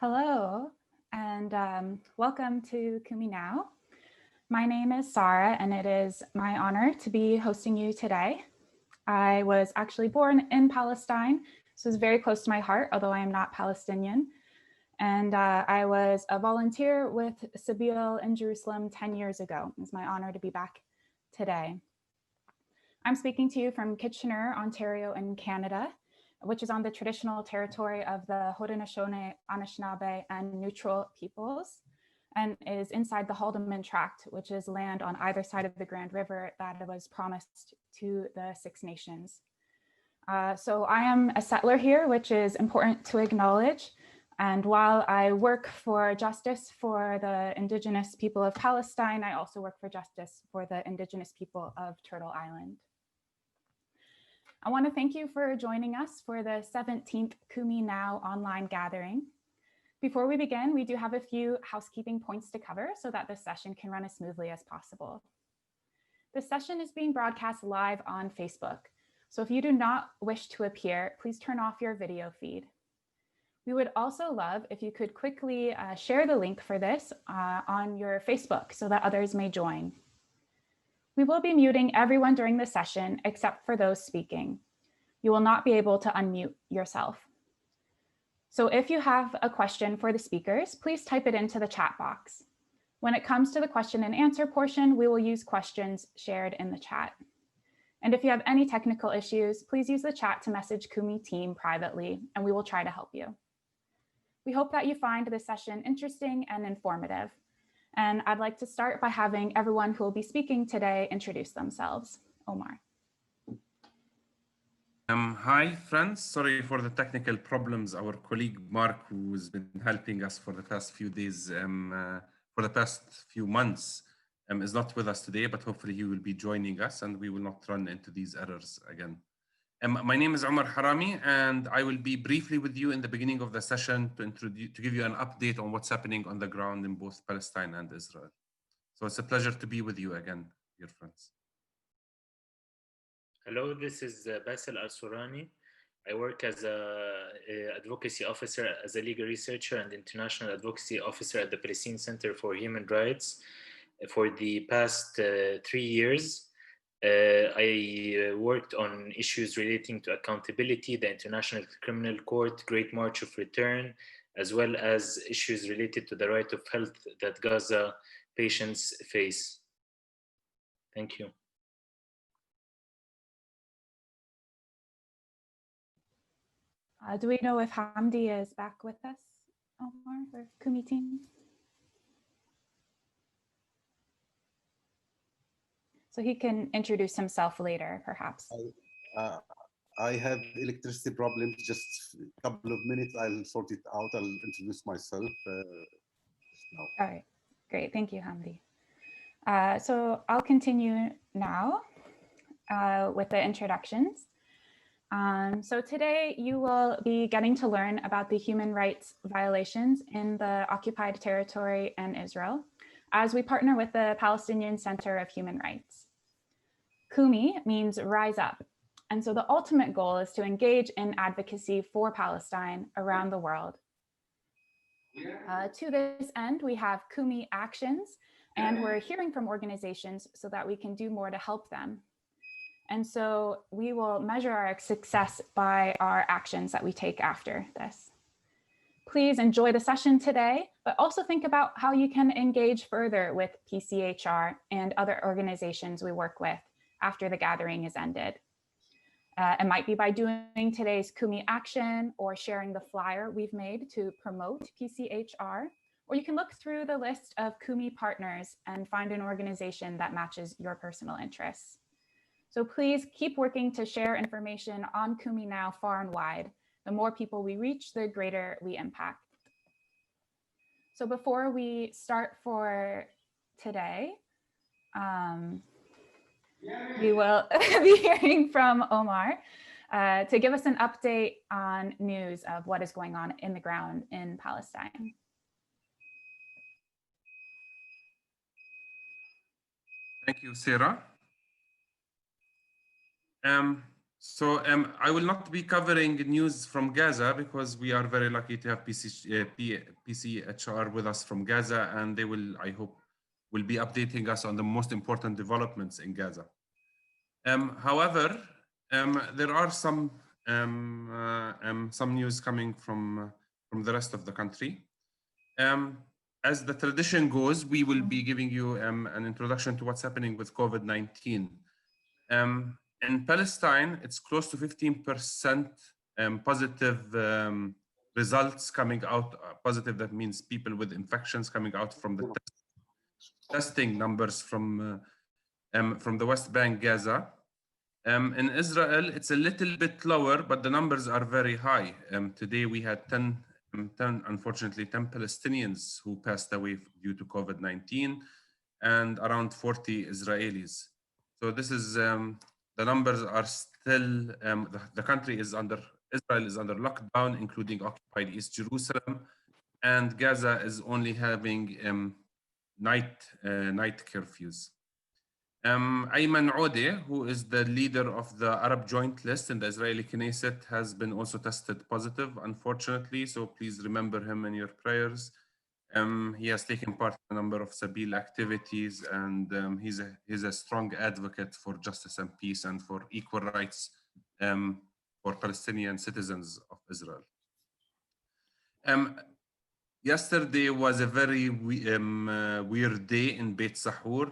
Hello, and welcome to Kumi Now. My name is Sarah, and it is my honor to be hosting you today. I was actually born in Palestine, so it's very close to my heart, although I am not Palestinian. And I was a volunteer with Basil in Jerusalem 10 years ago. It's my honor to be back today. I'm speaking to you from Kitchener, Ontario in Canada, which is on the traditional territory of the Haudenosaunee, Anishinaabe, and Neutral peoples, and is inside the Haldimand Tract, which is land on either side of the Grand River that was promised to the Six Nations. So I am a settler here, which is important to acknowledge. And while I work for justice for the Indigenous people of Palestine, I also work for justice for the Indigenous people of Turtle Island. I want to thank you for joining us for the 17th Kumi Now online gathering. Before we begin, we do have a few housekeeping points to cover so that this session can run as smoothly as possible. This session is being broadcast live on Facebook, so if you do not wish to appear, please turn off your video feed. We would also love if you could quickly share the link for this on your Facebook so that others may join. We will be muting everyone during the session except for those speaking. You will not be able to unmute yourself. So if you have a question for the speakers, please type it into the chat box. When it comes to the question and answer portion, we will use questions shared in the chat. And if you have any technical issues, please use the chat to message Kumi team privately, and we will try to help you. We hope that you find this session interesting and informative. And I'd like to start by having everyone who will be speaking today introduce themselves. Omar. Hi, friends. Sorry for the technical problems. Our colleague Mark, who has been helping us for the past few days, for the past few months, is not with us today, but hopefully he will be joining us and we will not run into these errors again. My name is Omar Harami, and I will be briefly with you in the beginning of the session to give you an update on what's happening on the ground in both Palestine and Israel. So it's a pleasure to be with you again, dear friends. Hello, this is Basil Sourani. I work as an advocacy officer, as a legal researcher and international advocacy officer at the Palestinian Center for Human Rights for the past 3 years. I worked on issues relating to accountability, the International Criminal Court, Great March of Return, as well as issues related to the right of health that Gaza patients face. Thank you. Do we know if Hamdi is back with us, Omar, or Kumi team? So he can introduce himself later, perhaps. I have electricity problems. Just a couple of minutes, I'll sort it out. I'll introduce myself now. All right, great. Thank you, Hamdi. So I'll continue now with the introductions. So today you will be getting to learn about the human rights violations in the occupied territory and Israel as we partner with the Palestinian Center of Human Rights. Kumi means rise up. And so the ultimate goal is to engage in advocacy for Palestine around the world. To this end, we have Kumi Actions, and we're hearing from organizations so that we can do more to help them. And so we will measure our success by our actions that we take after this. Please enjoy the session today, but also think about how you can engage further with PCHR and other organizations we work with after the gathering is ended. It might be by doing today's Kumi Action or sharing the flyer we've made to promote PCHR, or you can look through the list of Kumi partners and find an organization that matches your personal interests. So please keep working to share information on Kumi Now far and wide. The more people we reach, the greater we impact. So before we start for today, we will be hearing from Omar to give us an update on news of what is going on in the ground in Palestine. Thank you, Sarah. So I will not be covering news from Gaza because we are very lucky to have PCHR with us from Gaza, and they will, I hope, will be updating us on the most important developments in Gaza. However, there are some news coming from the rest of the country. As the tradition goes, we will be giving you an introduction to what's happening with COVID-19. In Palestine, it's close to 15% positive results coming out. Positive, that means people with infections coming out from the testing numbers from the West Bank, Gaza. In Israel, it's a little bit lower, but the numbers are very high. Today, we had 10, unfortunately, 10 Palestinians who passed away due to COVID-19 and around 40 Israelis. So this is, the numbers are still, the country is under, Israel is under lockdown, including occupied East Jerusalem, and Gaza is only having night curfews. Ayman Odeh, who is the leader of the Arab Joint List in the Israeli Knesset, has been also tested positive, unfortunately, so please remember him in your prayers. He has taken part in a number of Sabil activities, and he's a strong advocate for justice and peace and for equal rights for Palestinian citizens of Israel. Yesterday was a very weird day in Beit Sahur.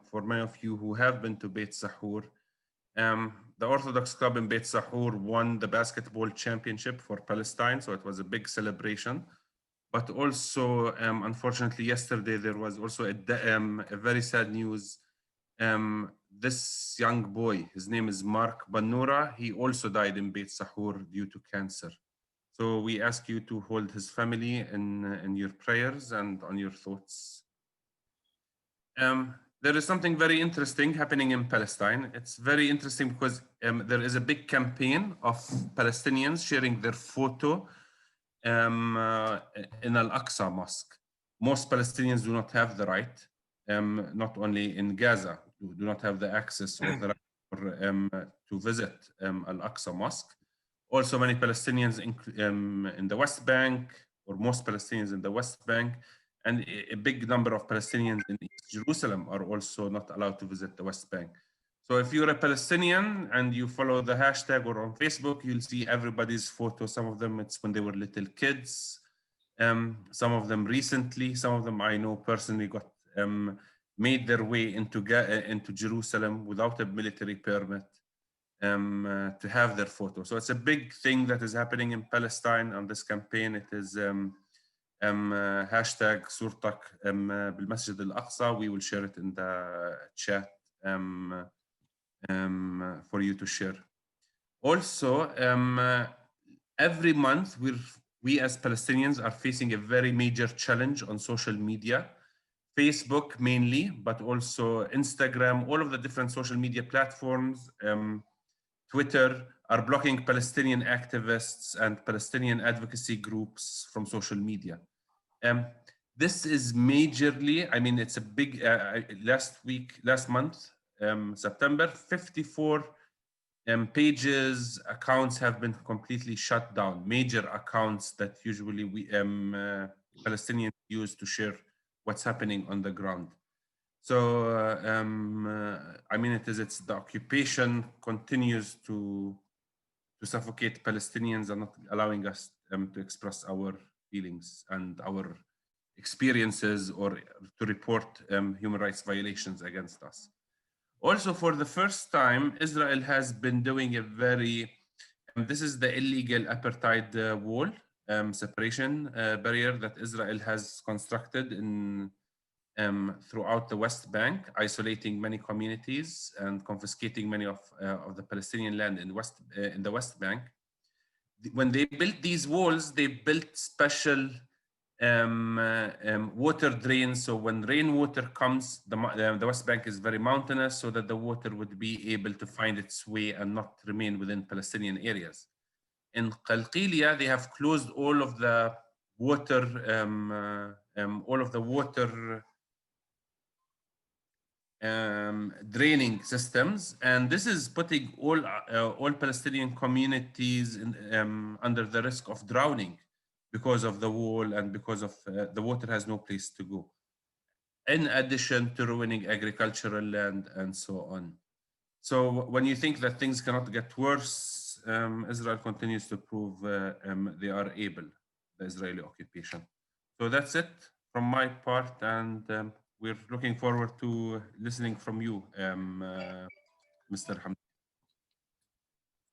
For many of you who have been to Beit Sahur, the Orthodox club in Beit Sahur won the basketball championship for Palestine, so it was a big celebration. But also, unfortunately, yesterday there was also a very sad news. This young boy, his name is Mark Banura, he also died in Beit Sahur due to cancer. So we ask you to hold his family in your prayers and on your thoughts. There is something very interesting happening in Palestine. It's very interesting because there is a big campaign of Palestinians sharing their photo in Al-Aqsa Mosque. Most Palestinians do not have the right, not only in Gaza, do not have the access or the right to visit Al-Aqsa Mosque. Also, many Palestinians in the West Bank, or most Palestinians in the West Bank, and a big number of Palestinians in East Jerusalem are also not allowed to visit the West Bank. So if you're a Palestinian and you follow the hashtag or on Facebook, you'll see everybody's photo. Some of them, it's when they were little kids. Some of them recently, some of them I know personally got made their way into Jerusalem without a military permit to have their photo. So it's a big thing that is happening in Palestine on this campaign. It is hashtag Surtak بالمسجد الأقصى. We will share it in the chat for you to share. Also, every month we as Palestinians are facing a very major challenge on social media. Facebook mainly, but also Instagram, all of the different social media platforms, Twitter, are blocking Palestinian activists and Palestinian advocacy groups from social media. This is majorly, I mean, it's a big, last month, September, 54 pages, accounts have been completely shut down, major accounts that usually we Palestinians use to share what's happening on the ground. So, I mean, it's the occupation continues to suffocate Palestinians and not allowing us to express our feelings and our experiences or to report human rights violations against us. Also, for the first time, Israel has been doing a very, this is the illegal apartheid wall, separation barrier that Israel has constructed in throughout the West Bank, isolating many communities and confiscating many of the Palestinian land in the West Bank. When they built these walls, they built special water drains. So when rainwater comes, the West Bank is very mountainous, so that the water would be able to find its way and not remain within Palestinian areas. In Qalqilia, they have closed all of the water, draining systems, and this is putting all Palestinian communities under the risk of drowning because of the wall and because of the water has no place to go. In addition to ruining agricultural land and so on. So when you think that things cannot get worse, Israel continues to prove they are able, the Israeli occupation. So that's it from my part, and we're looking forward to listening from you, Mr. Hamdi.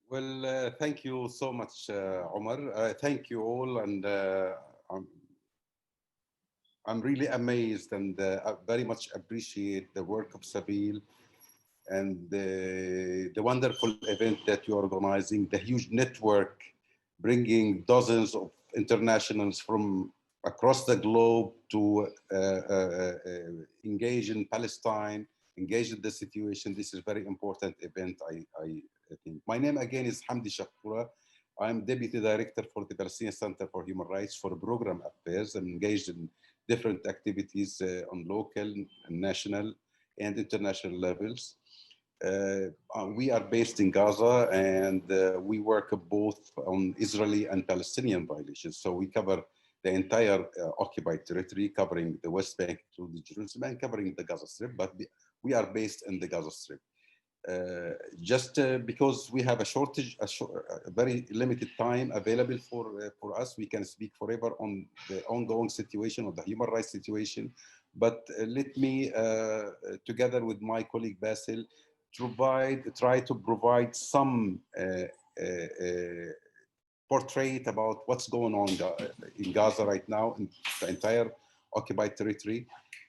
Well, thank you so much, Omar. Thank you all, and I'm really amazed and I very much appreciate the work of Sabil and the wonderful event that you're organizing, the huge network, bringing dozens of internationals from across the globe to engage in Palestine, engage in the situation. This is a very important event, I think. My name again is Hamdi Shaqqura. I'm Deputy Director for the Palestinian Center for Human Rights for Program Affairs. I'm engaged in different activities on local, and national, and international levels. We are based in Gaza, and we work both on Israeli and Palestinian violations. So we cover the entire occupied territory, covering the West Bank to the Jerusalem, and covering the Gaza Strip, but we are based in the Gaza Strip. Just because we have a very limited time available for us, we can speak forever on the ongoing situation, of the human rights situation. But let me, together with my colleague Basil, try to provide some portrait about what's going on in Gaza right now, in the entire occupied territory.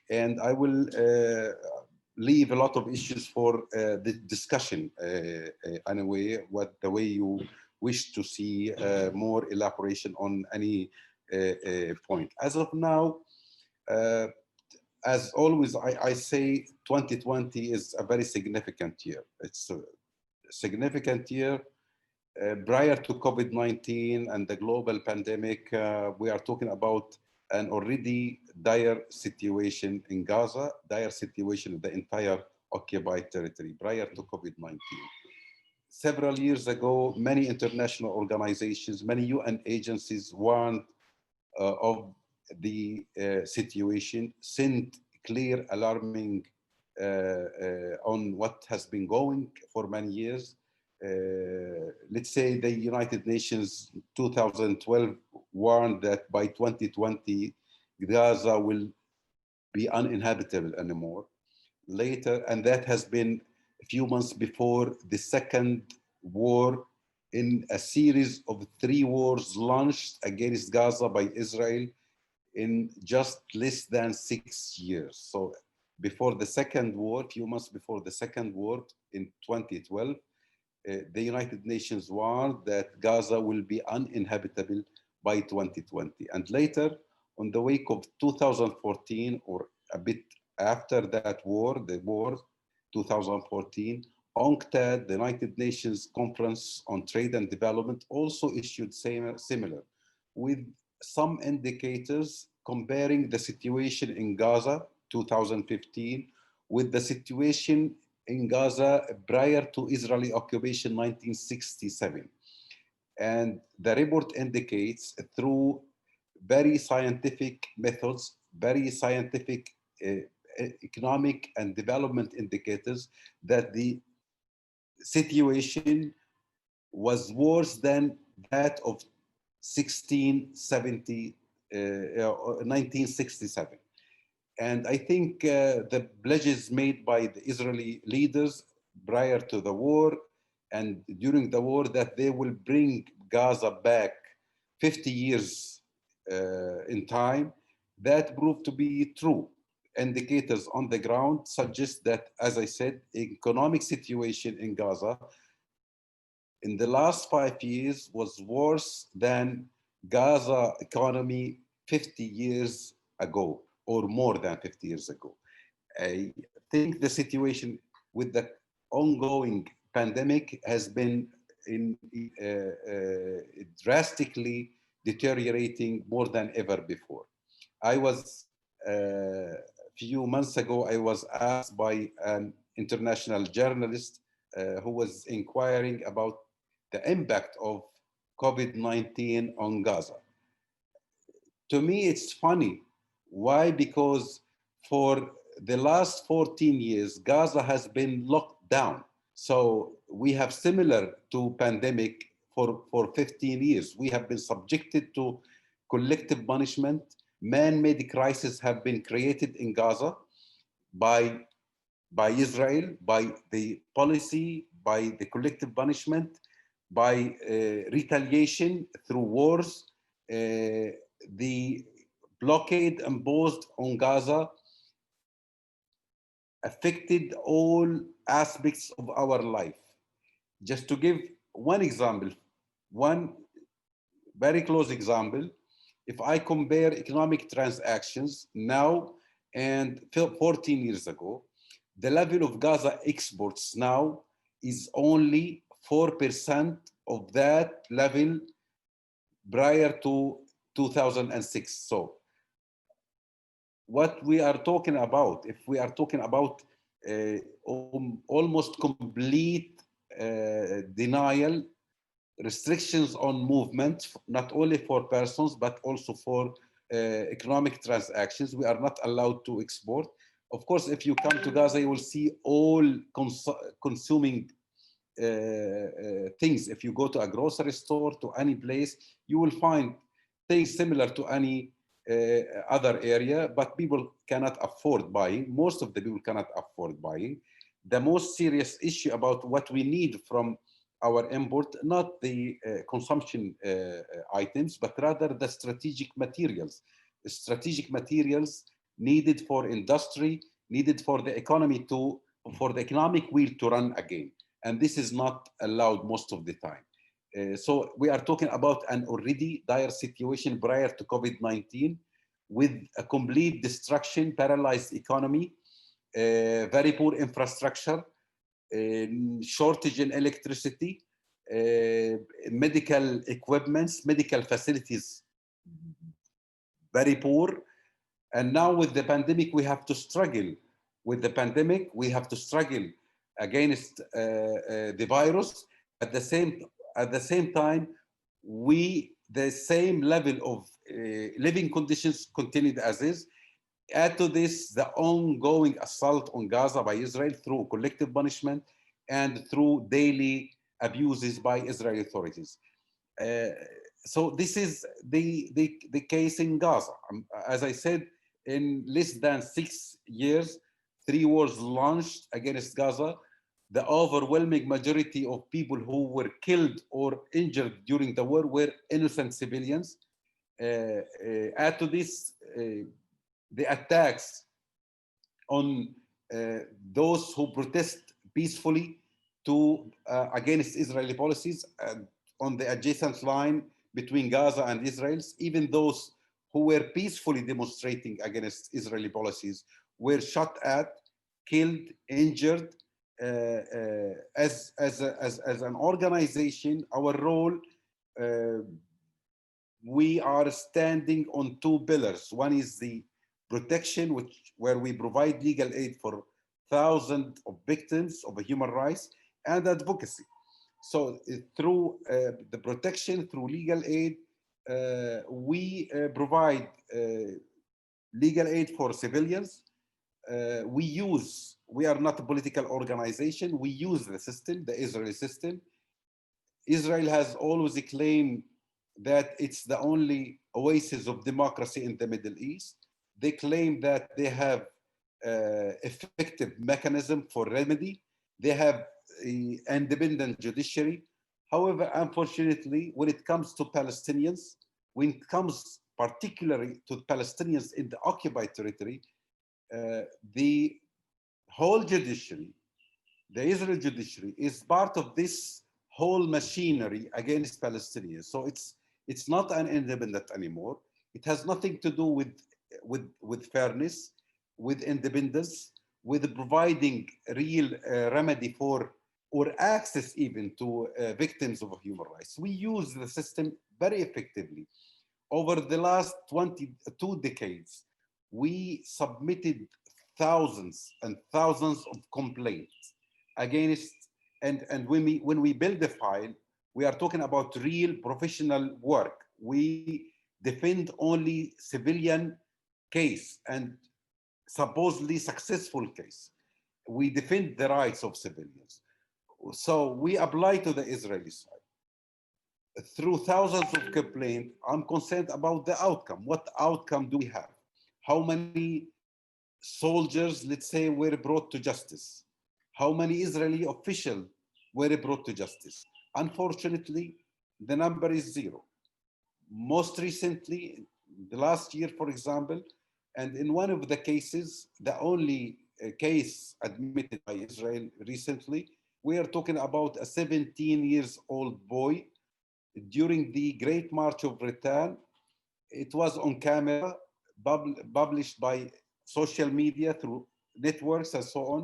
And I will leave a lot of issues for the discussion anyway, the way you wish to see more elaboration on any point. As of now, as always, I say 2020 is a very significant year. It's a significant year. Prior to COVID-19 and the global pandemic, we are talking about an already dire situation in Gaza, dire situation in the entire occupied territory prior to COVID-19. Several years ago, many international organizations, many UN agencies warned of the situation, sent clear alarming on what has been going for many years. Let's say the United Nations 2012 warned that by 2020, Gaza will be uninhabitable anymore. Later, and that has been a few months before the second war in a series of 3 wars launched against Gaza by Israel in just less than 6 years. So before the second war, a few months before the second war in 2012, the United Nations warned that Gaza will be uninhabitable by 2020. And later, on the wake of 2014, or a bit after that war, the war 2014, UNCTAD, the United Nations Conference on Trade and Development, also issued similar, with some indicators comparing the situation in Gaza 2015 with the situation in Gaza prior to Israeli occupation 1967. And the report indicates through very scientific methods, very scientific economic and development indicators, that the situation was worse than that of 1967. And I think the pledges made by the Israeli leaders prior to the war and during the war, that they will bring Gaza back 50 years in time, that proved to be true. Indicators on the ground suggest that, as I said, economic situation in Gaza in the last 5 years was worse than Gaza economy 50 years ago, or more than 50 years ago. I think the situation with the ongoing pandemic has been drastically deteriorating more than ever before. I was a few months ago, I was asked by an international journalist who was inquiring about the impact of COVID-19 on Gaza. To me, it's funny. Why? Because for the last 14 years, Gaza has been locked down. So we have similar to pandemic for 15 years. We have been subjected to collective punishment. Man-made crises have been created in Gaza by Israel, by the policy, by the collective punishment, by retaliation through wars. The blockade imposed on Gaza affected all aspects of our life. Just to give one example, one very close example, if I compare economic transactions now and 14 years ago, the level of Gaza exports now is only 4% of that level prior to 2006. So what we are talking about, if we are talking about almost complete denial, restrictions on movement, not only for persons, but also for economic transactions. We are not allowed to export. Of course, if you come to Gaza, you will see all consuming things. If you go to a grocery store, to any place, you will find things similar to any other area, but people cannot afford buying. Most of the people cannot afford buying. The most serious issue about what we need from our import, not the consumption items, but rather the strategic materials. Strategic materials needed for industry, needed for the economy for the economic wheel to run again. And this is not allowed most of the time. So we are talking about an already dire situation prior to COVID-19 with a complete destruction, paralyzed economy, very poor infrastructure, shortage in electricity, medical equipments, medical facilities, very poor. And now with the pandemic, we have to struggle. With the pandemic, we have to struggle against the virus. At the same time, the same level of living conditions continued as is. Add to this the ongoing assault on Gaza by Israel through collective punishment and through daily abuses by Israeli authorities. So this is the case in Gaza. As I said, in less than 6 years, 3 wars launched against Gaza. The overwhelming majority of people who were killed or injured during the war were innocent civilians. Add to this the attacks on those who protest peacefully against Israeli policies on the adjacent line between Gaza and Israel. Even those who were peacefully demonstrating against Israeli policies were shot at, killed, injured. As an organization, our role, we are standing on 2 pillars. One is the protection, where we provide legal aid for thousands of victims of human rights, and advocacy. So through the protection, through legal aid, we provide legal aid for civilians. We are not a political organization. We use the system, the Israeli system. Israel has always claimed that it's the only oasis of democracy in the Middle East. They claim that they have effective mechanism for remedy. They have an independent judiciary. However, unfortunately, when it comes to Palestinians, when it comes particularly to Palestinians in the occupied territory, the whole judiciary, the Israeli judiciary, is part of this whole machinery against Palestinians. So it's not an independent anymore. It has nothing to do with fairness, with independence, with providing real remedy for or access even to victims of human rights. We use the system very effectively. Over the last 22 decades, we submitted thousands and thousands of complaints against, and when we build the file, we are talking about real professional work. We defend only civilian case and supposedly successful case. We defend the rights of civilians. So we apply to the Israeli side. Through thousands of complaints, I'm concerned about the outcome. What outcome do we have? How many soldiers, let's say, were brought to justice? How many Israeli officials were brought to justice? Unfortunately, the number is zero. Most recently, the last year, for example, and in one of the cases, the only case admitted by Israel recently, we are talking about a 17-year-old boy. During the Great March of Return, it was on camera, published by social media through networks and so on.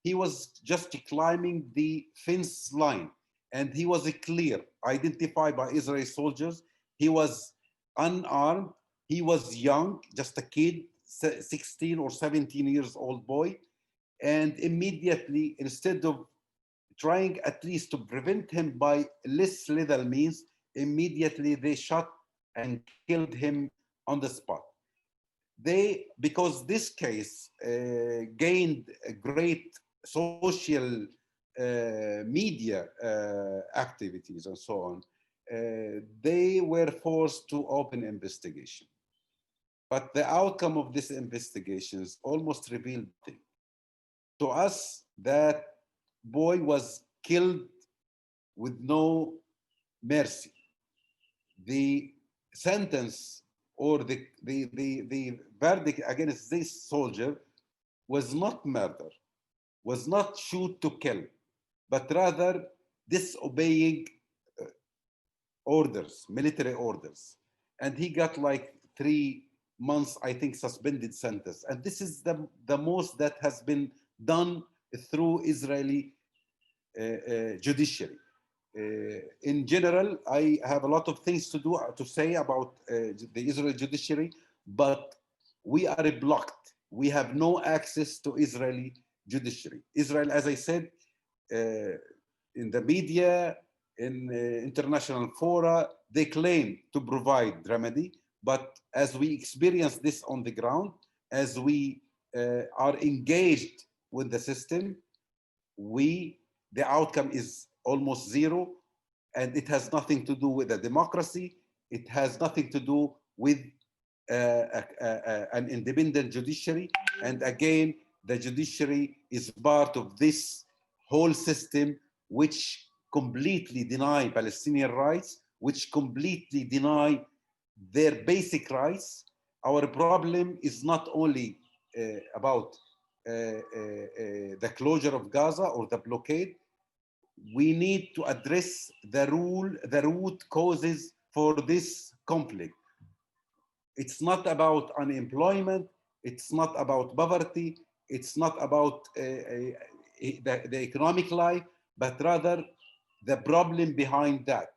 He was just climbing the fence line, and he was clear, identified by Israeli soldiers. He was unarmed. He was young, just a kid, 16 or 17 years old boy. And immediately, instead of trying at least to prevent him by less lethal means, immediately they shot and killed him on the spot. Because this case gained a great social media activities and so on, they were forced to open investigation. But the outcome of these investigations almost revealed to us that boy was killed with no mercy. The sentence or the verdict against this soldier was not murder, was not shoot to kill, but rather disobeying orders, military orders. And he got like 3 months, I think, suspended sentence. And this is the most that has been done through Israeli judiciary. In general, I have a lot of things to say about the Israeli judiciary, but we are blocked. We have no access to Israeli judiciary. Israel, as I said, in the media, in international fora, they claim to provide remedy, but as we experience this on the ground, as we are engaged with the system, the outcome is almost zero, and it has nothing to do with a democracy. It has nothing to do with an independent judiciary. And again, the judiciary is part of this whole system which completely deny Palestinian rights, which completely deny their basic rights. Our problem is not only about the closure of Gaza or the blockade. We need to address the root causes for this conflict. It's not about unemployment. It's not about poverty. It's not about the economic life, but rather the problem behind that.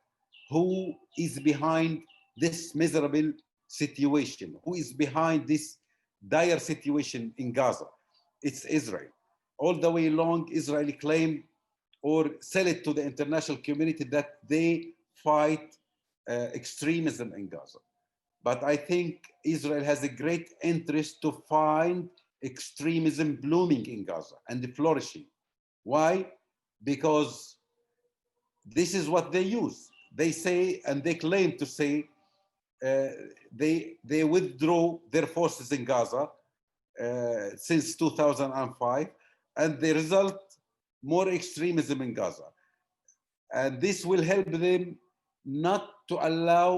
Who is behind this miserable situation? Who is behind this dire situation in Gaza? It's Israel. All the way along, Israel claimed or sell it to the international community that they fight extremism in Gaza. But I think Israel has a great interest to find extremism blooming in Gaza and flourishing. Why? Because this is what they use. They say, and they claim to say, they withdrew their forces in Gaza since 2005, and the result, more extremism in Gaza. And this will help them not to allow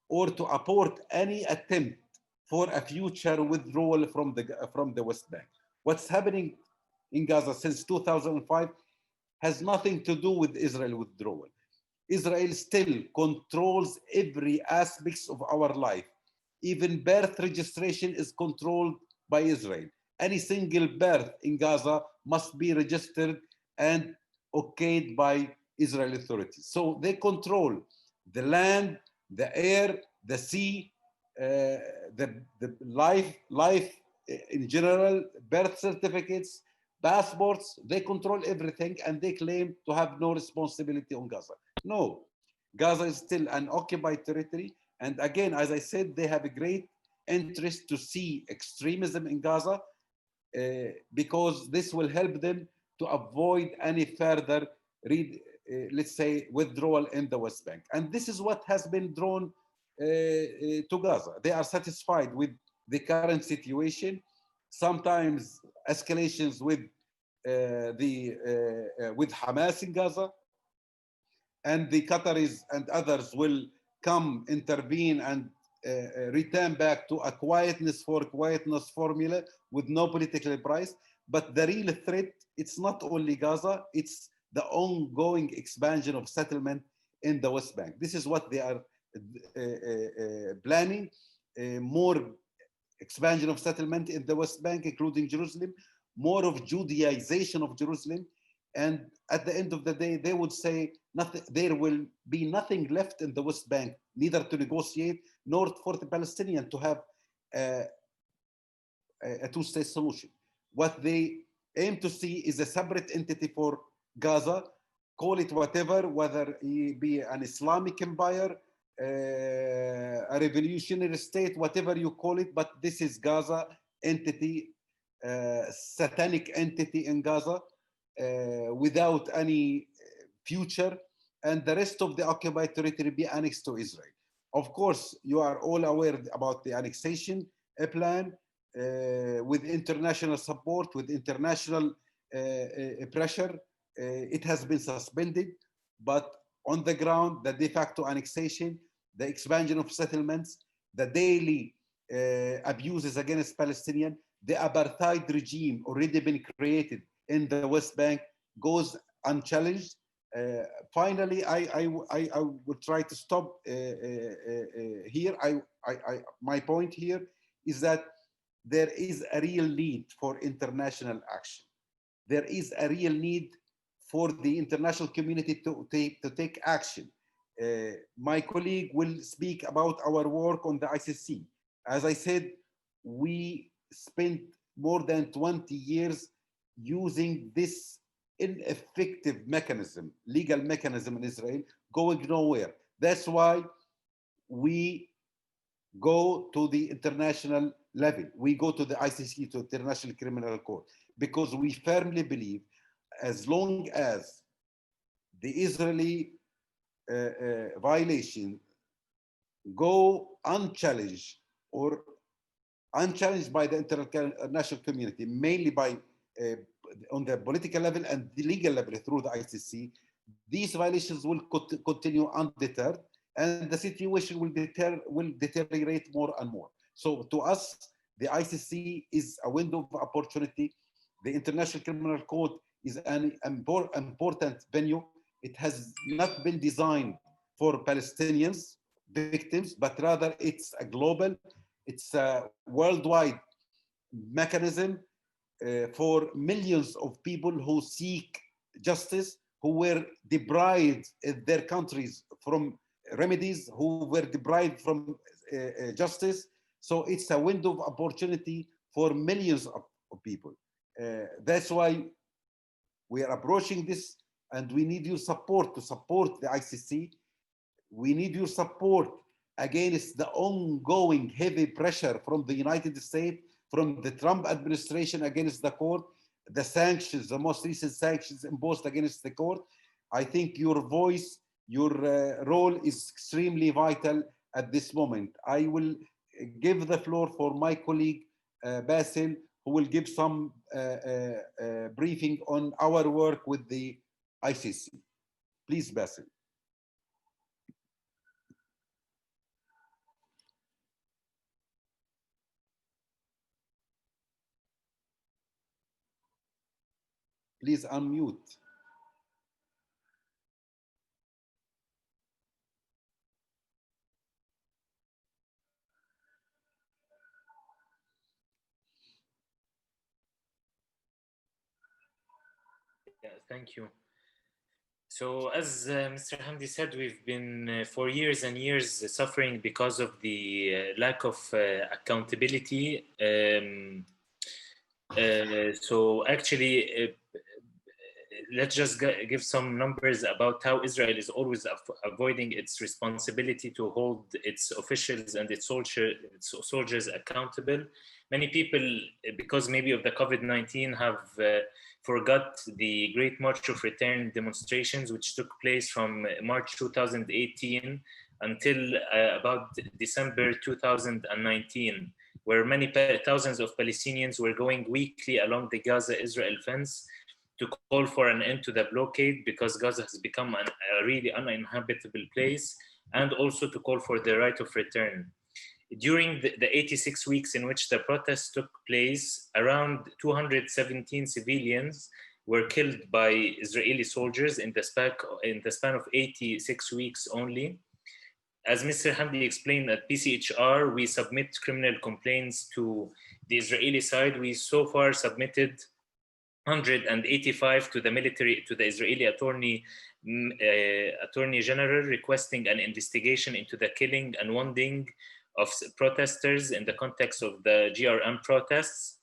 or to abort any attempt for a future withdrawal from the West Bank. What's happening in Gaza since 2005 has nothing to do with Israel withdrawal. Israel still controls every aspect of our life. Even birth registration is controlled by Israel. Any single birth in Gaza must be registered and okayed by Israeli authorities. So they control the land, the air, the sea, the life in general, birth certificates, passports, they control everything and they claim to have no responsibility on Gaza. No, Gaza is still an occupied territory. And again, as I said, they have a great interest to see extremism in Gaza because this will help them to avoid any further, let's say, withdrawal in the West Bank. And this is what has been drawn to Gaza. They are satisfied with the current situation, sometimes escalations with with Hamas in Gaza, and the Qataris and others will come, intervene, and return back to a quietness for quietness formula with no political price. But the real threat, it's not only Gaza, it's the ongoing expansion of settlement in the West Bank. This is what they are planning, more expansion of settlement in the West Bank, including Jerusalem, more of Judaization of Jerusalem. And at the end of the day, they would say nothing, there will be nothing left in the West Bank, neither to negotiate nor for the Palestinians to have a two-state solution. What they aim to see is a separate entity for Gaza, call it whatever, whether it be an Islamic empire, a revolutionary state, whatever you call it, but this is Gaza entity, satanic entity in Gaza, without any future, and the rest of the occupied territory be annexed to Israel. Of course, you are all aware about the annexation plan with international support, with international pressure. It has been suspended, but on the ground, the de facto annexation, the expansion of settlements, the daily abuses against Palestinians, the apartheid regime already been created in the West Bank goes unchallenged. Finally, I will try to stop here. My point here is that there is a real need for international action. There is a real need for the international community to take action. My colleague will speak about our work on the ICC. As I said, we spent more than 20 years using this ineffective mechanism, legal mechanism in Israel, going nowhere. That's why we go to the international level. We go to the ICC, to International Criminal Court, because we firmly believe as long as the Israeli violation go unchallenged or unchallenged by the international community, mainly by on the political level and the legal level through the ICC, these violations will continue undeterred, and the situation will deteriorate more and more. So to us, the ICC is a window of opportunity. The International Criminal Court is an important venue. It has not been designed for Palestinians victims, but rather it's a global, it's a worldwide mechanism for millions of people who seek justice, who were deprived in their countries from remedies, who were deprived from justice. So it's a window of opportunity for millions of people. That's why we are approaching this, and we need your support to support the ICC. We need your support against the ongoing heavy pressure from the United States, from the Trump administration against the court, the sanctions, the most recent sanctions imposed against the court. I think your voice, your role is extremely vital at this moment. I will give the floor for my colleague, Basil, who will give some briefing on our work with the ICC. Please, Basil. Please unmute. Yeah, thank you. So as Mr. Hamdi said, we've been for years and years suffering because of the lack of accountability. So actually, let's just give some numbers about how Israel is always avoiding its responsibility to hold its officials and its soldiers accountable. Many people, because maybe of the COVID-19, have forgot the Great March of Return demonstrations, which took place from March 2018 until about December 2019, where many thousands of Palestinians were going weekly along the Gaza-Israel fence to call for an end to the blockade because Gaza has become a really uninhabitable place, and also to call for the right of return. During the 86 weeks in which the protests took place, around 217 civilians were killed by Israeli soldiers in the span of 86 weeks only. As Mr. Hamdi explained, at PCHR, we submit criminal complaints to the Israeli side. We so far submitted 185 to the military, to the Israeli Attorney General, requesting an investigation into the killing and wounding of protesters in the context of the GRM protests.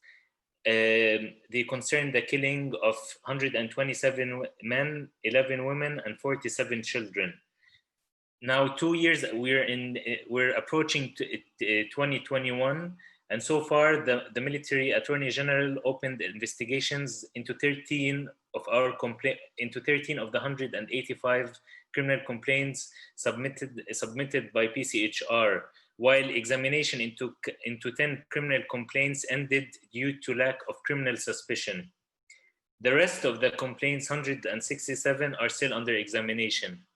They concern the killing of 127 men, 11 women, and 47 children. Now, 2 years, we're approaching 2021. And so far, the Military Attorney General opened investigations into 13 of the 185 criminal complaints submitted by PCHR, while examination into 10 criminal complaints ended due to lack of criminal suspicion. The rest of the complaints, 167, are still under examination.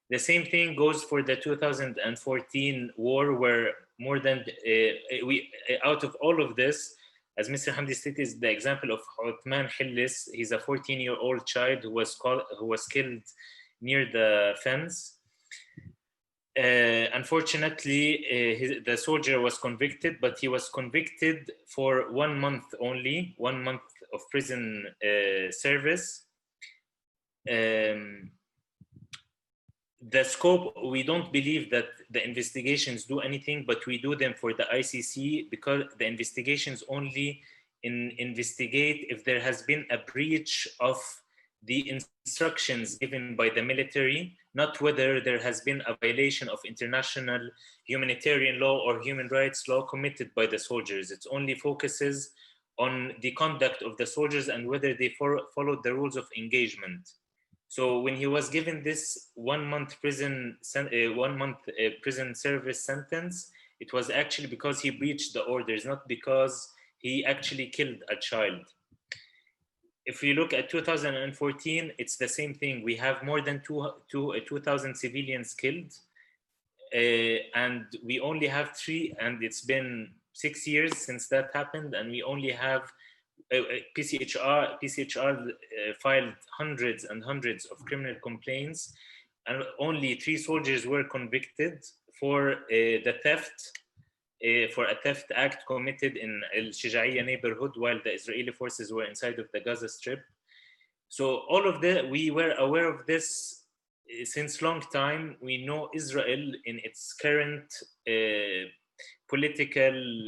The same thing goes for the 2014 war, where more than out of all of this, as Mr. Hamdi stated, is the example of Uthman Hillis. He's a 14-year-old child who was killed near the fence. Unfortunately, the soldier was convicted, but he was convicted for 1 month only, 1 month of prison service. The scope, we don't believe that the investigations do anything, but we do them for the ICC because the investigations only investigate if there has been a breach of the instructions given by the military, not whether there has been a violation of international humanitarian law or human rights law committed by the soldiers. It only focuses on the conduct of the soldiers and whether they followed the rules of engagement. So when he was given this 1 month prison service sentence, it was actually because he breached the orders, not because he actually killed a child. If we look at 2014, it's the same thing. We have more than 2,000 civilians killed, and we only have 3, and it's been 6 years since that happened, and we only have PCHR filed hundreds and hundreds of criminal complaints, and only 3 soldiers were convicted for the theft, for a theft act committed in El Shijaiya neighborhood while the Israeli forces were inside of the Gaza Strip. So all of that, we were aware of this since long time. We know Israel in its current political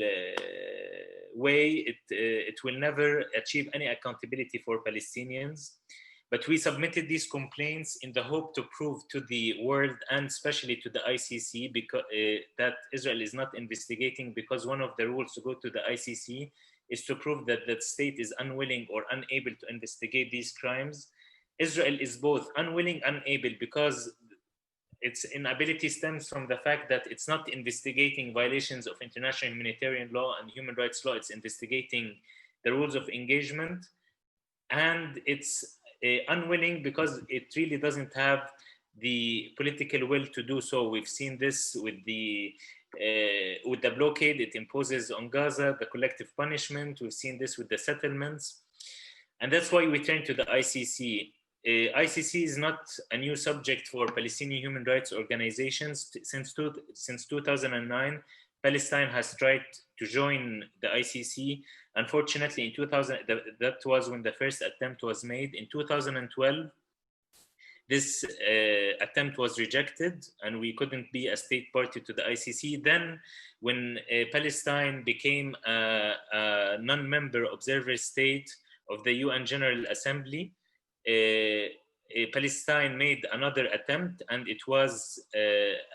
way, it will never achieve any accountability for Palestinians. But we submitted these complaints in the hope to prove to the world, and especially to the ICC, because that Israel is not investigating, because one of the rules to go to the ICC is to prove that the state is unwilling or unable to investigate these crimes. Israel is both unwilling and unable, because its inability stems from the fact that it's not investigating violations of international humanitarian law and human rights law. It's investigating the rules of engagement, and it's unwilling because it really doesn't have the political will to do so. We've seen this with the blockade it imposes on Gaza, the collective punishment. We've seen this with the settlements, and that's why we turn to the ICC. ICC is not a new subject for Palestinian human rights organizations. Since 2009, Palestine has tried to join the ICC. Unfortunately, in 2000, that was when the first attempt was made. In 2012, This attempt was rejected, and we couldn't be a state party to the ICC. Then, when Palestine became a non-member observer state of the UN General Assembly, Palestine made another attempt, and it was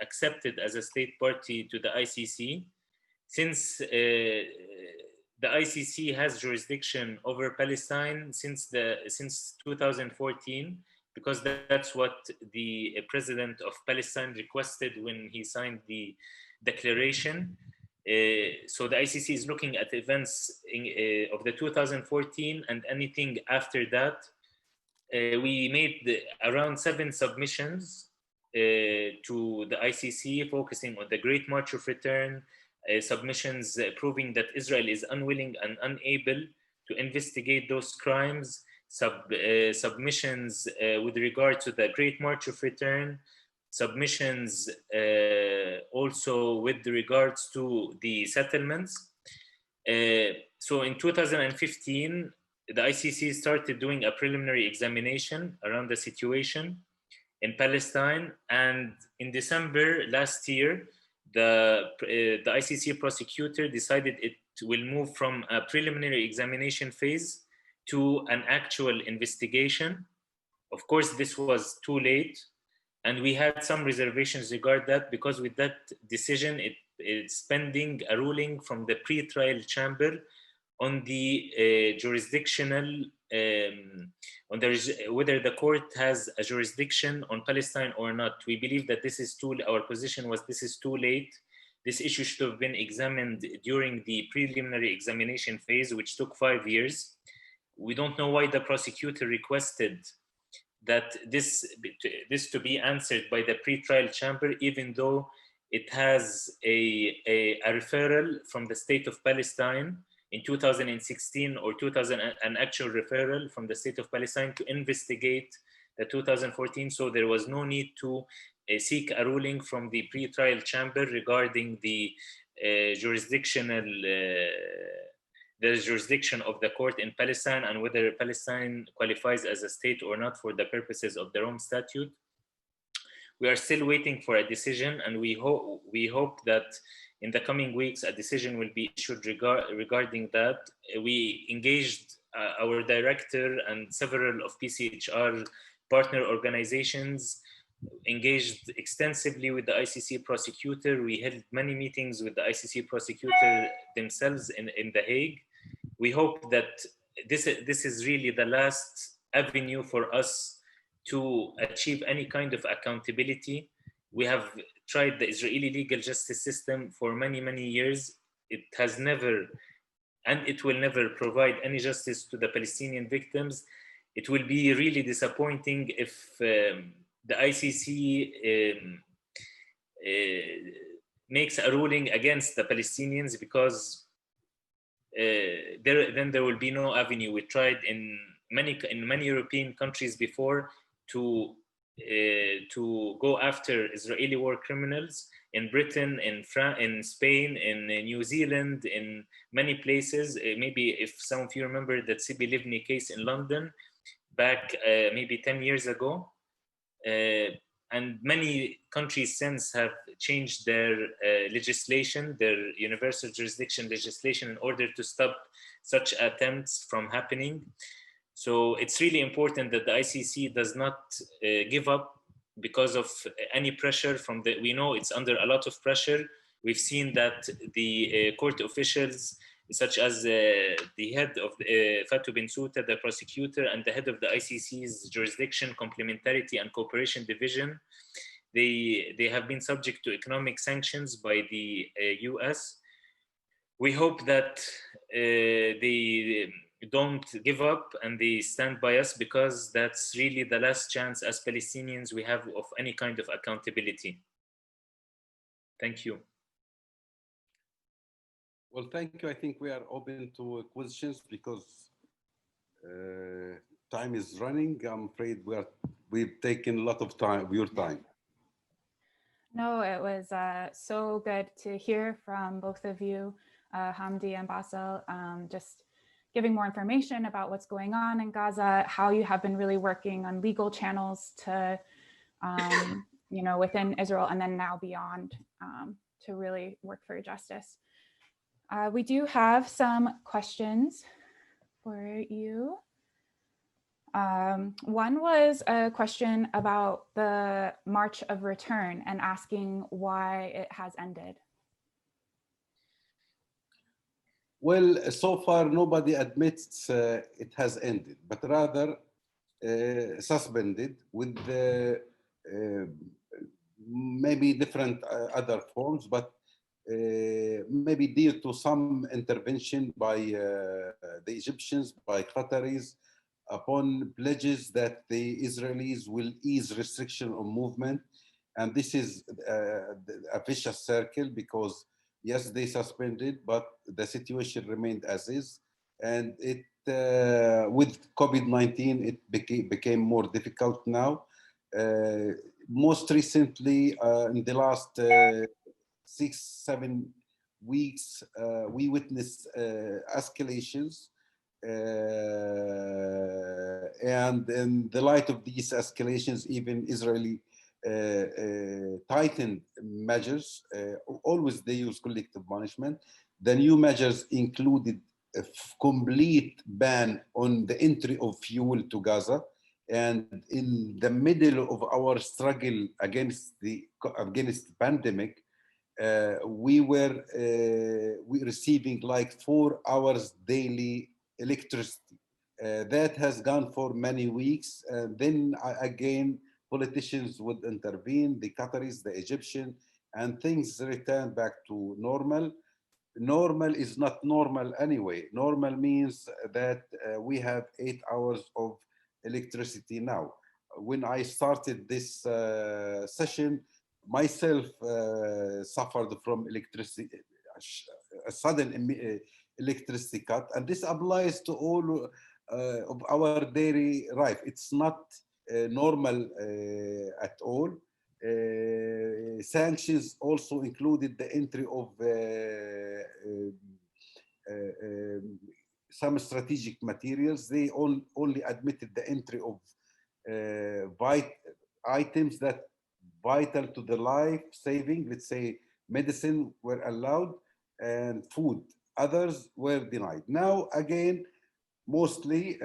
accepted as a state party to the ICC. Since the ICC has jurisdiction over Palestine since 2014, because that's what the president of Palestine requested when he signed the declaration. So the ICC is looking at events of the 2014 and anything after that. We made around 7 submissions to the ICC, focusing on the Great March of Return, submissions proving that Israel is unwilling and unable to investigate those crimes, submissions with regard to the Great March of Return, submissions also with regards to the settlements. So in 2015, the ICC started doing a preliminary examination around the situation in Palestine. And in December last year, the ICC prosecutor decided it will move from a preliminary examination phase to an actual investigation. Of course, this was too late, and we had some reservations regarding that, because with that decision, it's pending a ruling from the pre-trial chamber on the jurisdictional, whether the court has a jurisdiction on Palestine or not. We believe that this is our position was this is too late. This issue should have been examined during the preliminary examination phase, which took 5 years. We don't know why the prosecutor requested that this to be answered by the pre-trial chamber, even though it has a referral from the state of Palestine in 2016 or an actual referral from the state of Palestine to investigate the 2014. So there was no need to seek a ruling from the pre-trial chamber regarding the jurisdiction of the court in Palestine and whether Palestine qualifies as a state or not for the purposes of the Rome Statute. We are still waiting for a decision, and we hope that in the coming weeks a decision will be issued regarding that. We engaged our director and several of PCHR partner organizations, engaged extensively with the ICC prosecutor. We held many meetings with the ICC prosecutor themselves in The Hague. We hope that this is really the last avenue for us to achieve any kind of accountability. We have tried the Israeli legal justice system for many, many years. It has never, and it will never provide any justice to the Palestinian victims. It will be really disappointing if the ICC makes a ruling against the Palestinians, because then there will be no avenue. We tried in many European countries before to go after Israeli war criminals, in Britain, in Spain, in New Zealand, in many places. Maybe if some of you remember that Sibi Livni case in London back maybe 10 years ago. And many countries since have changed their legislation, their universal jurisdiction legislation, in order to stop such attempts from happening. So it's really important that the ICC does not give up because of any pressure from we know it's under a lot of pressure. We've seen that the court officials, such as the head of Fatou Bensouda, the prosecutor, and the head of the ICC's jurisdiction, complementarity and cooperation division, they have been subject to economic sanctions by the US. We hope that they don't give up and they stand by us, because that's really the last chance as Palestinians we have of any kind of accountability. Thank you. Well, thank you. I think we are open to questions because time is running. I'm afraid we've taken a lot of time, your time. No, it was so good to hear from both of you, Hamdi and Basil, just giving more information about what's going on in Gaza, how you have been really working on legal channels to, you know, within Israel and then now beyond, to really work for justice. We do have some questions for you. One was a question about the March of Return and asking why it has ended. Well, so far nobody admits it has ended, but rather suspended with maybe different other forms, but maybe due to some intervention by the Egyptians, by Qataris, upon pledges that the Israelis will ease restriction on movement. And this is a vicious circle because yes, they suspended, but the situation remained as is. And it, with COVID-19, it became more difficult now. Most recently, in the last 6-7 weeks, we witnessed escalations. And in the light of these escalations, even Israeli tightened measures. Always they use collective punishment. The new measures included a complete ban on the entry of fuel to Gaza. And in the middle of our struggle against the pandemic, we were receiving like 4 hours daily electricity. That has gone for many weeks. And then again, politicians would intervene, the Qataris, the Egyptian, and things return back to normal. Normal is not normal anyway. Normal means that we have 8 hours of electricity now. When I started this session, myself suffered from electricity, a sudden electricity cut, and this applies to all of our daily life. It's not normal at all. Sanctions also included the entry of some strategic materials. They only admitted the entry of items that vital to the life saving, let's say medicine were allowed and food. Others were denied. Now again, mostly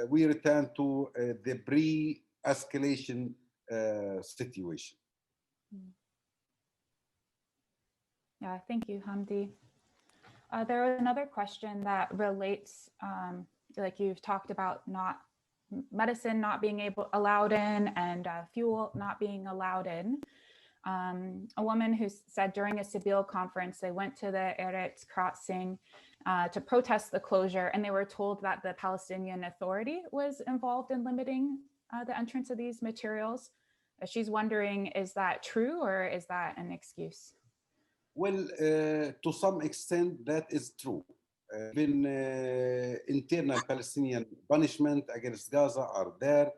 we return to the pre-escalation situation. Yeah, thank you, Hamdi. There was another question that relates, like you've talked about, medicine not being allowed in and fuel not being allowed in. A woman who said during a Sibyl conference, they went to the Eretz crossing to protest the closure, and they were told that the Palestinian Authority was involved in limiting the entrance of these materials. She's wondering, is that true or is that an excuse? Well, to some extent, that is true. Even internal Palestinian punishment against Gaza are there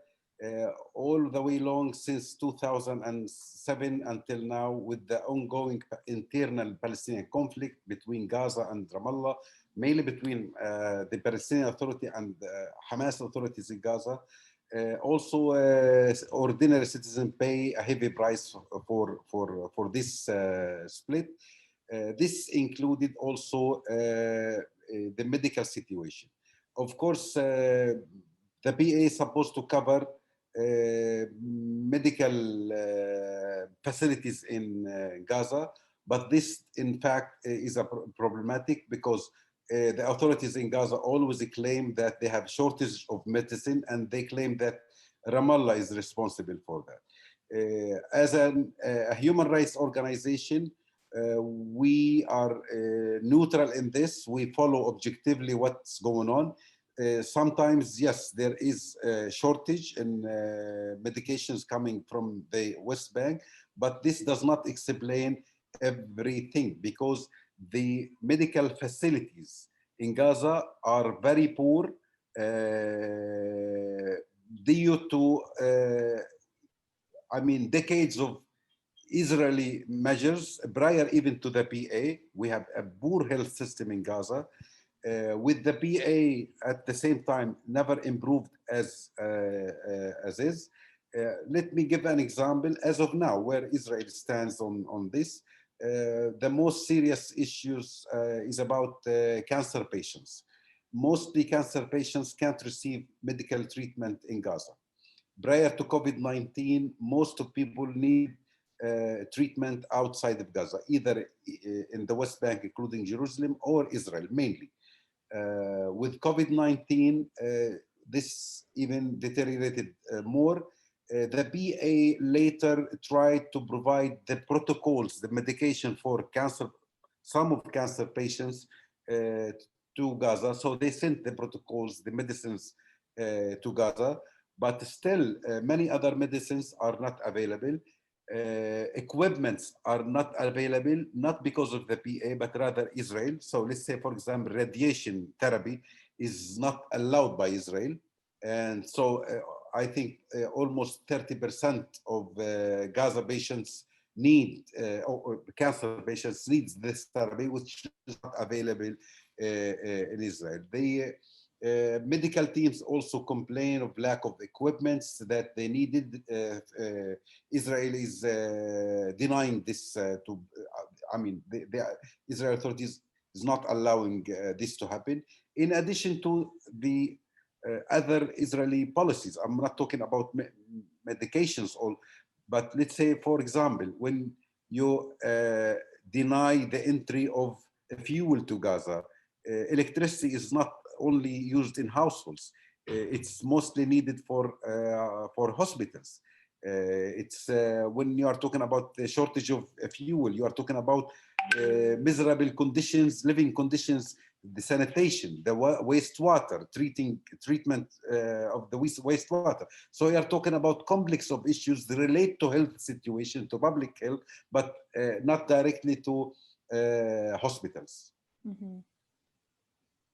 all the way long since 2007 until now, with the ongoing internal Palestinian conflict between Gaza and Ramallah, mainly between the Palestinian Authority and Hamas authorities in Gaza. Also, ordinary citizens pay a heavy price for this split. This included also the medical situation. Of course, the PA is supposed to cover medical facilities in Gaza, but this in fact is problematic because the authorities in Gaza always claim that they have shortage of medicine, and they claim that Ramallah is responsible for that. As a human rights organization, we are neutral in this. We follow objectively what's going on. Sometimes, yes, there is a shortage in medications coming from the West Bank, but this does not explain everything, because the medical facilities in Gaza are very poor due to, decades of Israeli measures prior even to the PA. We have a poor health system in Gaza. with the PA at the same time never improved as is. Let me give an example as of now where Israel stands on this. The most serious issues is about cancer patients. Mostly cancer patients can't receive medical treatment in Gaza. Prior to COVID-19, most of people need treatment outside of Gaza, either in the West Bank, including Jerusalem, or Israel mainly. With COVID-19, this even deteriorated more. The PA later tried to provide the protocols, the medication for cancer, some of cancer patients to Gaza. So they sent the protocols, the medicines to Gaza, but still many other medicines are not available. Equipments are not available, not because of the PA, but rather Israel. So let's say, for example, radiation therapy is not allowed by Israel. And so I think almost 30% of Gaza patients need, or cancer patients needs this therapy, which is not available in Israel. Medical teams also complain of lack of equipments that they needed. Israel is denying this to, I mean, the Israel authorities is not allowing this to happen. In addition to the other Israeli policies, I'm not talking about medications, but let's say, for example, when you deny the entry of fuel to Gaza, electricity is not only used in households. It's mostly needed for hospitals. It's when you are talking about the shortage of fuel, you are talking about miserable conditions, living conditions, the sanitation, the wastewater, treatment of the wastewater. So we are talking about complex of issues that relate to health situation, to public health, but not directly to hospitals. Mm-hmm.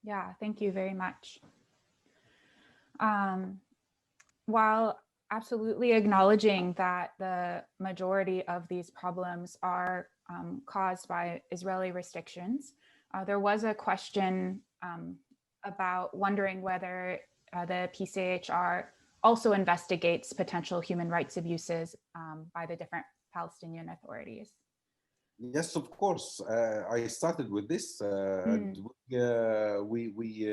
Yeah, thank you very much. While absolutely acknowledging that the majority of these problems are caused by Israeli restrictions, there was a question about wondering whether the PCHR also investigates potential human rights abuses by the different Palestinian authorities. Yes, of course. I started with this. And we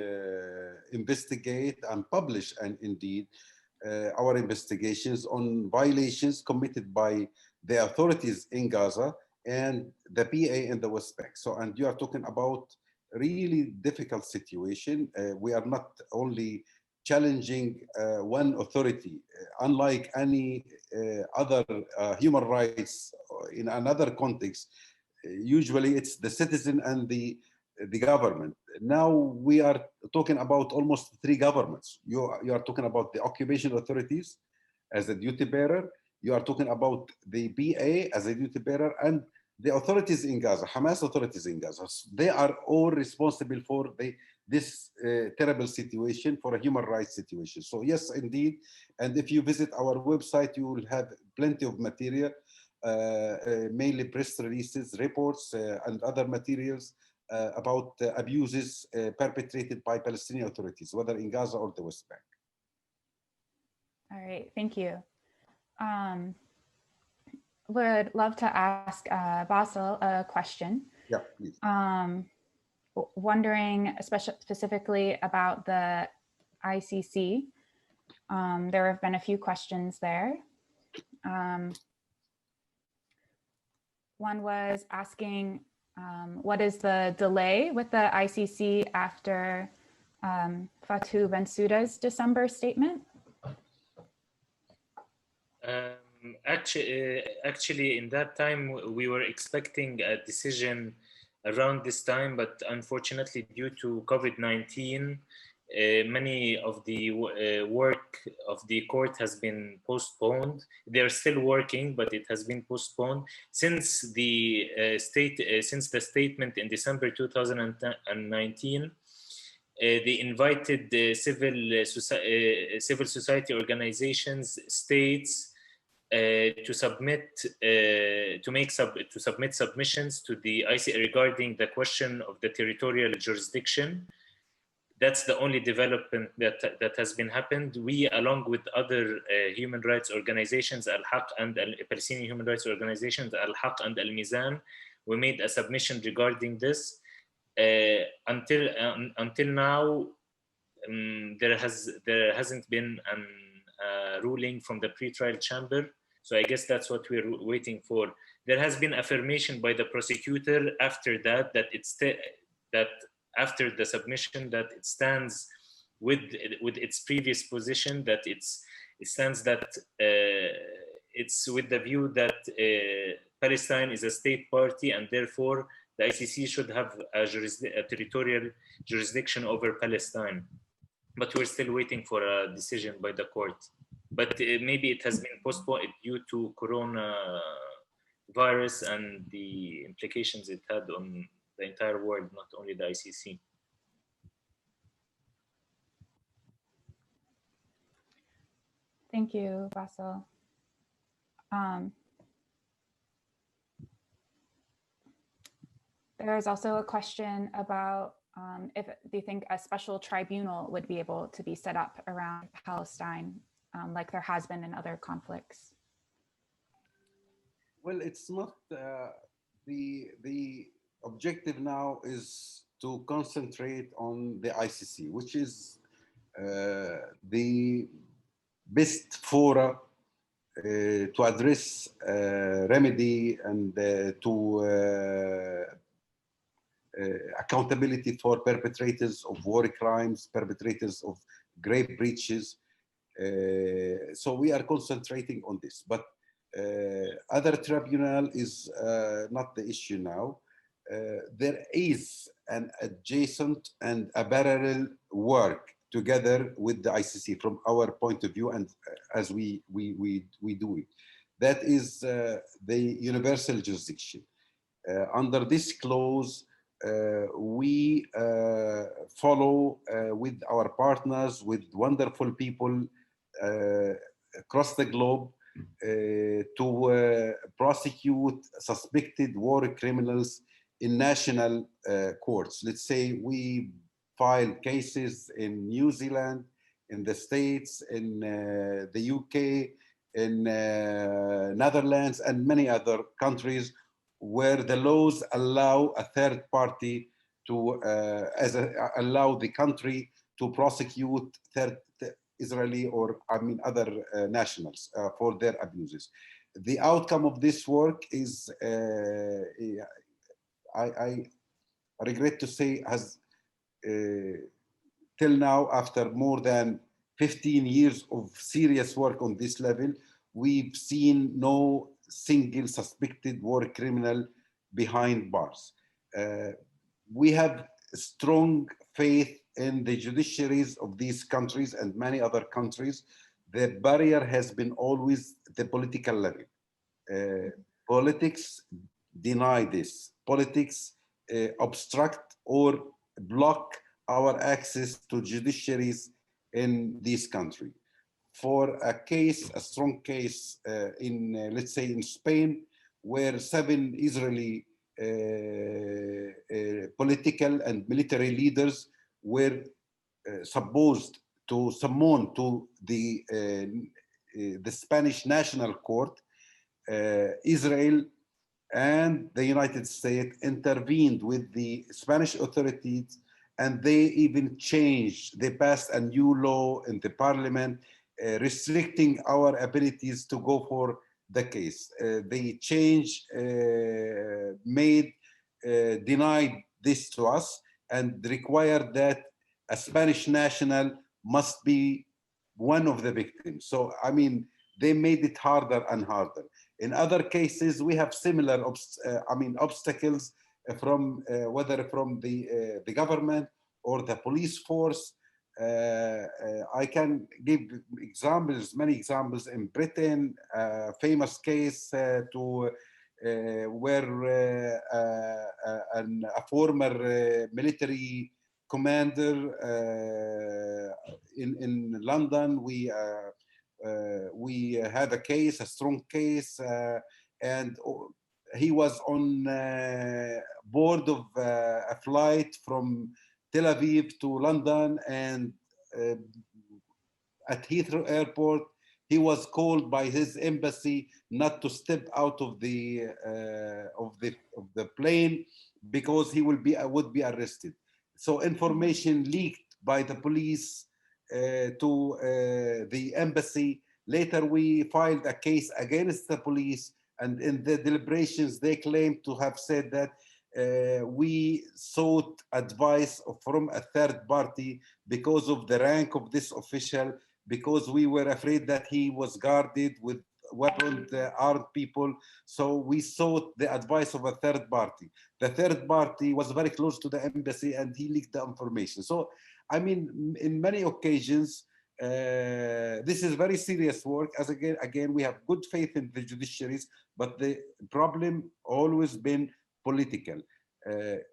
investigate and publish, and indeed, our investigations on violations committed by the authorities in Gaza and the PA in the West Bank. So, and you are talking about really difficult situation. We are not only challenging one authority, unlike any other human rights in another context. Usually it's the citizen and the government. Now we are talking about almost three governments. You are talking about the occupation authorities as a duty bearer. You are talking about the PA as a duty bearer, and the authorities in Gaza, Hamas authorities in Gaza. They are all responsible for this terrible situation, for a human rights situation. So yes, indeed. And if you visit our website, you will have plenty of material, mainly press releases, reports, and other materials about abuses perpetrated by Palestinian authorities, whether in Gaza or the West Bank. All right, thank you. Would love to ask Basil a question. Yeah, please. Wondering specifically about the ICC. There have been a few questions there. One was asking, what is the delay with the ICC after Fatou Bensouda's December statement? Actually, in that time, we were expecting a decision around this time, but unfortunately, due to COVID-19, many of the work of the court has been postponed. They're still working, but it has been postponed since the statement in December 2019. They invited the civil society organizations, states, to submit submissions to the ICC regarding the question of the territorial jurisdiction that's the only development that has been happened. We, along with other human rights organizations, Al-Haq and Palestinian human rights organizations, Al-Haq and Al-Mizan, we made a submission regarding this. Until now, there hasn't been a ruling from the pretrial chamber. So I guess that's what we're waiting for. There has been affirmation by the prosecutor after that that after the submission that it stands with its previous position, that it stands that it's with the view that Palestine is a state party, and therefore the ICC should have a territorial jurisdiction over Palestine. But we're still waiting for a decision by the court. But maybe it has been postponed due to coronavirus and the implications it had on the entire world, not only the ICC. Thank you, Basil. There is also a question about if do you think a special tribunal would be able to be set up around Palestine, like there has been in other conflicts? Well, it's not the objective now is to concentrate on the ICC, which is the best fora to address remedy and to accountability for perpetrators of war crimes, perpetrators of grave breaches. So we are concentrating on this, but other tribunal is not the issue now. There is an adjacent and a parallel work together with the ICC from our point of view, and as we do it. That is the universal jurisdiction. Under this clause, we follow with our partners, with wonderful people across the globe, to prosecute suspected war criminals in national courts. Let's say we file cases in New Zealand, in the States, in the UK, in Netherlands, and many other countries where the laws allow a third party to, allow the country to prosecute Israeli or other nationals for their abuses. The outcome of this work is, I regret to say, has till now, after more than 15 years of serious work on this level, we've seen no single suspected war criminal behind bars. We have strong faith in the judiciaries of these countries and many other countries. The barrier has been always the political level. Politics deny this. Politics obstruct or block our access to judiciaries in this country. For a case, a strong case in, let's say in Spain, where 7 Israeli political and military leaders were supposed to summon to the Spanish National Court, Israel and the United States intervened with the Spanish authorities, and they even changed, they passed a new law in the parliament restricting our abilities to go for the case. They changed, denied this to us and required that a Spanish national must be one of the victims. So, they made it harder and harder. In other cases, we have similar obstacles from whether from the government or the police force. I can give examples, many examples in Britain, famous case where a former military commander in London, we had a case, a strong case, and he was on board of a flight from Tel Aviv to London, and at Heathrow Airport, he was called by his embassy not to step out of the plane because he would be arrested. So information leaked by the police to the embassy. Later, we filed a case against the police, and in the deliberations, they claimed to have said that we sought advice from a third party because of the rank of this official, because we were afraid that he was guarded with weaponed armed people. So we sought the advice of a third party. The third party was very close to the embassy, and he leaked the information. So, I mean, in many occasions, this is very serious work. As again, we have good faith in the judiciaries, but the problem always been political.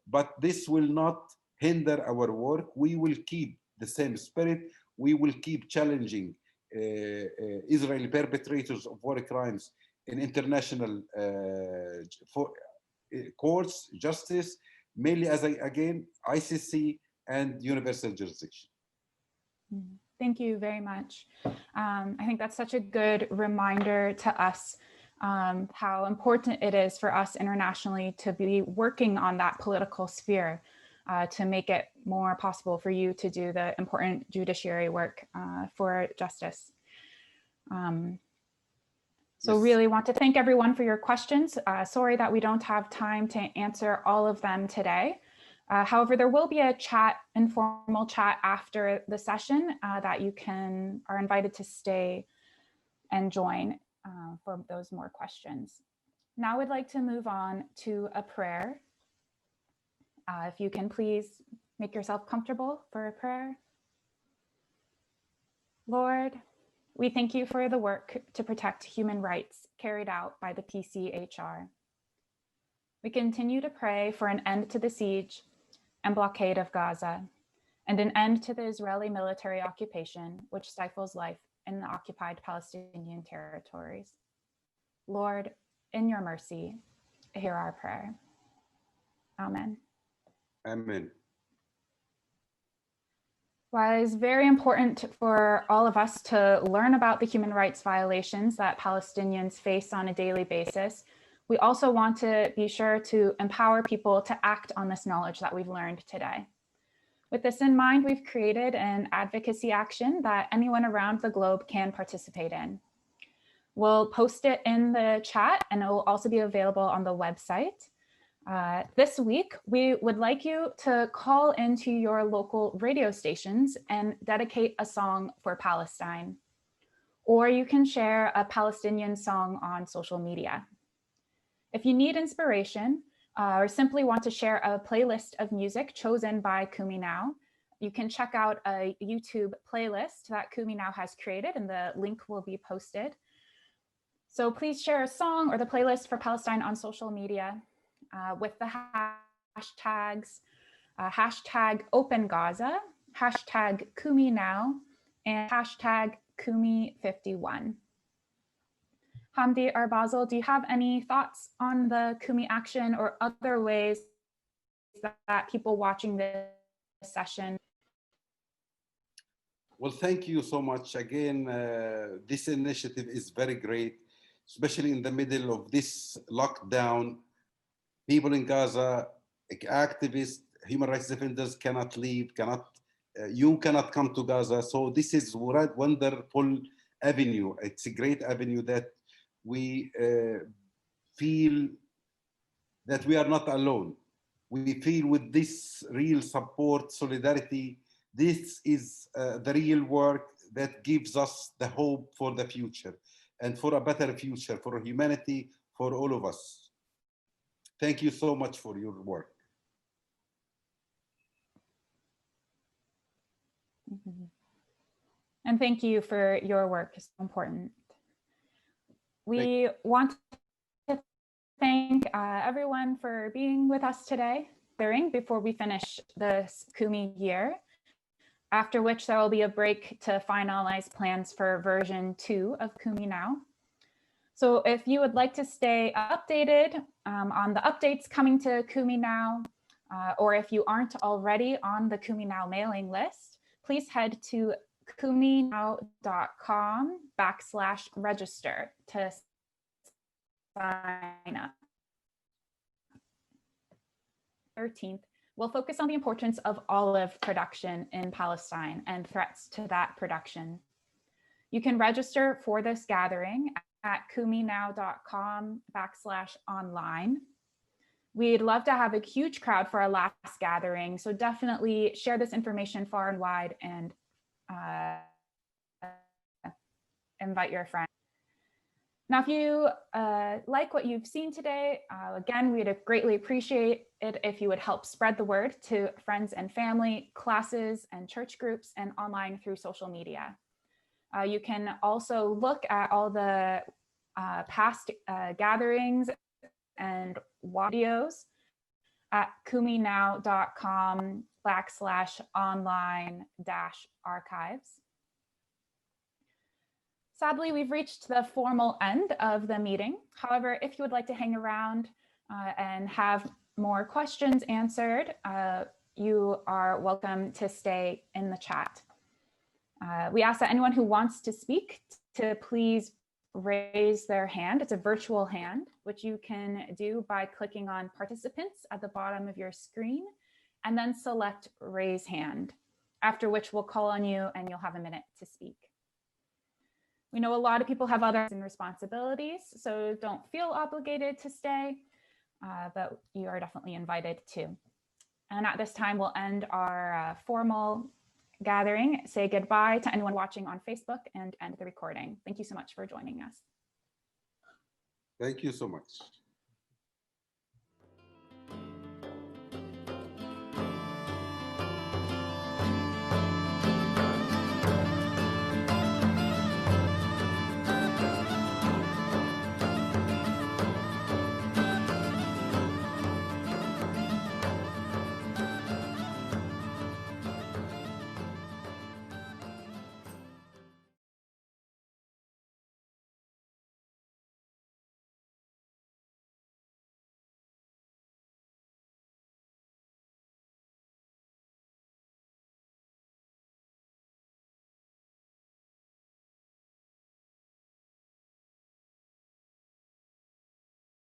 But this will not hinder our work. We will keep the same spirit. We will keep challenging Israeli perpetrators of war crimes in international courts, justice, mainly as again, ICC and universal jurisdiction. Thank you very much. I think that's such a good reminder to us how important it is for us internationally to be working on that political sphere to make it more possible for you to do the important judiciary work for justice. So Yes. really want to thank everyone for your questions. Sorry that we don't have time to answer all of them today. However, there will be a chat, informal chat after the session that you are invited to stay and join for those more questions. Now I'd like to move on to a prayer. If you can please make yourself comfortable for a prayer. Lord, we thank you for the work to protect human rights carried out by the PCHR. We continue to pray for an end to the siege and blockade of Gaza, and an end to the Israeli military occupation, which stifles life in the occupied Palestinian territories. Lord, in your mercy, hear our prayer. Amen. Amen. While it is very important for all of us to learn about the human rights violations that Palestinians face on a daily basis, we also want to be sure to empower people to act on this knowledge that we've learned today. With this in mind, we've created an advocacy action that anyone around the globe can participate in. We'll post it in the chat, and it will also be available on the website. This week, we would like you to call into your local radio stations and dedicate a song for Palestine. Or you can share a Palestinian song on social media. If you need inspiration or simply want to share a playlist of music chosen by Kumi Now, you can check out a YouTube playlist that Kumi Now has created, and the link will be posted. So please share a song or the playlist for Palestine on social media with the hashtags hashtag Open Gaza, hashtag Kumi Now, and hashtag Kumi51. Hamdi or Basil, do you have any thoughts on the Kumi Action or other ways that people watching this session? Well, thank you so much. Again, this initiative is very great, especially in the middle of this lockdown. People in Gaza, activists, human rights defenders cannot leave, you cannot come to Gaza. So this is a wonderful avenue. It's a great avenue that we feel that we are not alone. We feel with this real support, solidarity, this is the real work that gives us the hope for the future and for a better future for humanity, for all of us. Thank you so much for your work. Mm-hmm. And thank you for your work. It's so important. We want to thank everyone for being with us today, before we finish this Kumi year, after which there will be a break to finalize plans for version 2 of Kumi Now. So if you would like to stay updated on the updates coming to Kumi Now, Or if you aren't already on the Kumi Now mailing list, please head to kuminow.com/register to sign up. 13th, we'll focus on the importance of olive production in Palestine and threats to that production. You can register for this gathering at kuminow.com/online. We'd love to have a huge crowd for our last gathering, so definitely share this information far and wide and invite your friends. Now, if you like what you've seen today, again, we'd greatly appreciate it if you would help spread the word to friends and family, classes and church groups, and online through social media. You can also look at all the past gatherings and videos at kuminow.com/online-archives. Sadly, we've reached the formal end of the meeting. However, if you would like to hang around and have more questions answered, you are welcome to stay in the chat. We ask that anyone who wants to speak to please raise their hand. It's a virtual hand, which you can do by clicking on participants at the bottom of your screen and then select raise hand, after which we'll call on you and you'll have a minute to speak. We know a lot of people have other responsibilities, so don't feel obligated to stay, but you are definitely invited to. And at this time, we'll end our formal gathering, say goodbye to anyone watching on Facebook, and end the recording. Thank you so much for joining us. Thank you so much.